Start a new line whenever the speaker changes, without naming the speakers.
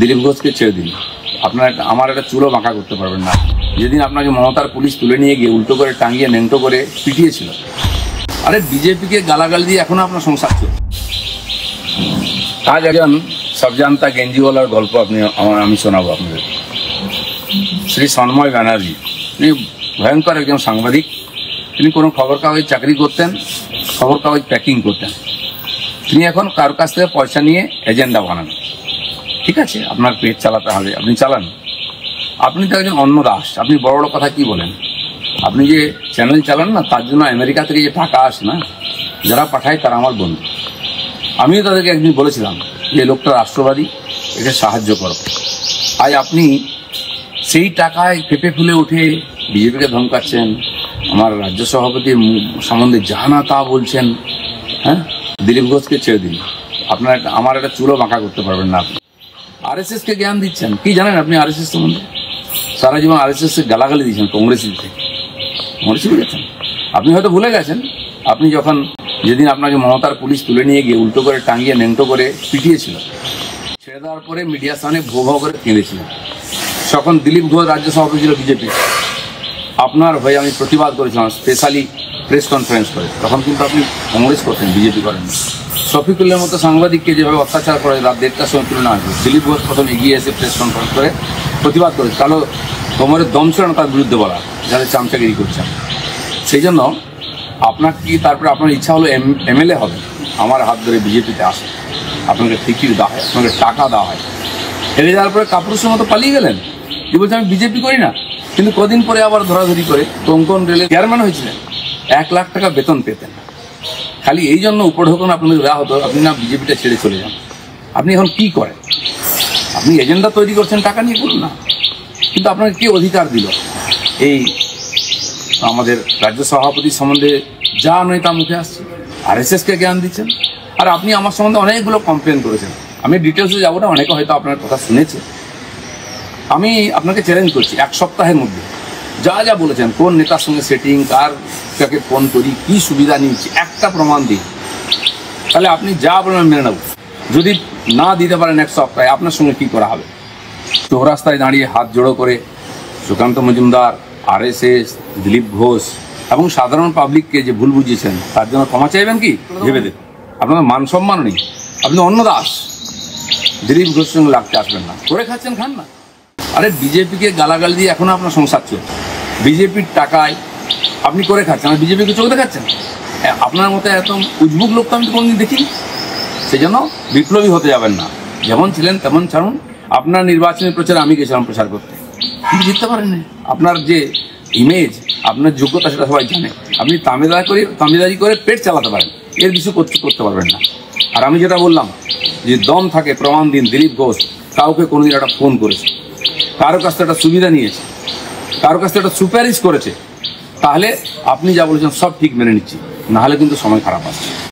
দিলীপ ঘোষকে ছেড়ে দিন। আপনার আমার একটা চুলো বাঁকা করতে পারবেন না। যেদিন আপনাকে মমতার পুলিশ তুলে নিয়ে গিয়ে উল্টো করে টাঙিয়ে নেংটো করে পিটিয়েছিল, আরে বিজেপিকে গালাগালি দিয়ে এখনো আপনার সংসার চলছে। আজ একজন সবজান্তা গেঞ্জিওয়ালার গল্প আমি শোনাবো আপনাদের। শ্রী সন্ময় ব্যানার্জি, তিনি ভয়ঙ্কর একজন সাংবাদিক। তিনি কোনো খবর কাগজ চাকরি করতেন, খবর কাগজ প্যাকিং করতেন। তিনি এখন কার কাছ থেকে পয়সা নিয়ে এজেন্ডা বানান। ঠিক আছে, আপনার পেট চালাতে হবে, আপনি চালান। আপনি তো একজন অন্য দাস, আপনি বড় বড় কথা কি বলেন? আপনি যে চ্যানেল চালান না, তার জন্য আমেরিকা থেকে যে টাকা আসে না, যারা পাঠায় তারা আমার বন্ধু। আমিও তাদেরকে একদিন বলেছিলাম যে লোকটা রাষ্ট্রবাদী, একে সাহায্য করো। আজ আপনি সেই টাকায় পেঁপে ফুলে উঠে বিজেপিকে ধমকাচ্ছেন, আমার রাজ্য সভাপতির সম্বন্ধে যা না তা বলছেন। হ্যাঁ, দিলীপ ঘোষকে ছেড়ে দিন। আমার একটা চুলো বাঁকা করতে পারবেন না। আপনি RSS কে জ্ঞান দিচ্ছেন, কি জানেন আপনি RSS সম্বন্ধে? সারা জীবন RSS কে গালাগালি দিয়েছেন, কংগ্রেসি গেছেন। আপনি হয়তো ভুলে গেছেন, আপনি যখন যেদিন আপনাকে মমতার পুলিশ তুলে নিয়ে গিয়ে উল্টো করে টাঙিয়ে নেংটো করে পিটিয়েছিল, ছেড়ে দেওয়ার পরে মিডিয়ার সামনে ভো ভো করে কেঁদেছিলেন। তখন দিলীপ ঘোষ রাজ্য সভাপতি ছিল বিজেপি, আপনার হয়ে আমি প্রতিবাদ করেছিলাম, স্পেশালি প্রেস কনফারেন্স করে। তখন কিন্তু আপনি কংগ্রেস করতেন, বিজেপি করেন। শফিকুল্লের মতো সাংবাদিককে যেভাবে অত্যাচার করে রাত 1:30টার সময় তুলে নেওয়া হয়েছে, দিলীপ ঘোষ প্রথম এগিয়ে এসে প্রেস কনফারেন্স করে প্রতিবাদ করে। কালো কোমরের দম ছিল না তার বিরুদ্ধে বলা, যাদের চামচাগিরি করছেন। সেই জন্য তারপরে আপনার ইচ্ছা হলো MLA হবে, আমার হাত ধরে বিজেপিতে আসে, আপনাকে টিকিট দেওয়া হয়, আপনাকে টাকা দেওয়া হয়। হেরে যাওয়ার পরে কাপুরুষের মতো পালিয়ে গেলেন, কি বলছে আমি বিজেপি করি না। কিন্তু কদিন পরে আবার ধরাধরি করে কোঙ্কন রেলের চেয়ারম্যান হয়েছিলেন, 1 লাখ টাকা বেতন পেতেন। খালি এই জন্য উপঢৌকন আপনাদের দেওয়া হতো, আপনি না বিজেপিটা ছেড়ে চলে যান। আপনি এখন কি করেন? আপনি এজেন্ডা তৈরি করছেন, টাকা নিয়ে করুন না। কিন্তু আপনাকে কে অধিকার দিল এই আমাদের রাজ্য সভাপতি সম্বন্ধে যা নয় তা মুখে আসছে? RSS কে জ্ঞান দিচ্ছেন। আর আপনি আমার সম্বন্ধে অনেকগুলো কমপ্লেন করেছেন, আমি ডিটেলসে যাবো না, অনেকে হয়তো আপনার কথা শুনেছে। আমি আপনাকে চ্যালেঞ্জ করছি, 1 সপ্তাহের মধ্যে যা যা বলেছেন, কোন নেতার সঙ্গে সেটিং, কাকে ফোন করি, কি সুবিধা নিচ্ছি, একটা প্রমাণ দিন। তাহলে আপনি যা বলেন মেনে নেব। যদি না দিতে পারেন 1 সপ্তাহে, আপনার সঙ্গে কি করা হবে? চৌরাস্তায় দাঁড়িয়ে হাত জোড়ো করে সুকান্ত মজুমদার, RSS, দিলীপ ঘোষ এবং সাধারণ পাবলিককে যে ভুল বুঝিয়েছেন, তার জন্য ক্ষমা চাইবেন কি? ভেবে দেখুন, আপনার মান সম্মান নেই, আপনি অন্য দাস। দিলীপ ঘোষের সঙ্গে লাগতে আসবেন না, করে খাচ্ছেন খান না। আরে বিজেপিকে গালাগালি দিয়ে এখনো আপনার সংসার চলছে। বিজেপির টাকায় আপনি করে খাচ্ছেন, আর বিজেপিকে চোখ দেখাচ্ছেন। আপনার মতো এত উজবুক লোক তো আমি কোনোদিন দেখিনি। সেই জন্য বিপ্লবী হতে যাবেন না, যেমন ছিলেন তেমন ছাড়ুন। আপনার নির্বাচনী প্রচারে আমি গেছিলাম প্রচার করতে, কিন্তু জিততে পারেন না। আপনার যে ইমেজ, আপনার যোগ্যতা, সেটা সবাই জানে। আপনি তামিলদারি করে পেট চালাতে পারেন, এর কিছু করতে পারবেন না। আর আমি যেটা বললাম, যে দম থাকে প্রমাণ দিন। দিলীপ ঘোষ কাউকে কোনোদিন একটা ফোন করেছে, কারো কাছ থেকে একটা সুবিধা নিয়েছে, কারো কাছ থেকে একটা সুপারিশ করেছে, তাহলে আপনি যা বলেছেন সব ঠিক মেনে নিচ্ছি, নাহলে কিন্তু সময় খারাপ আসছে।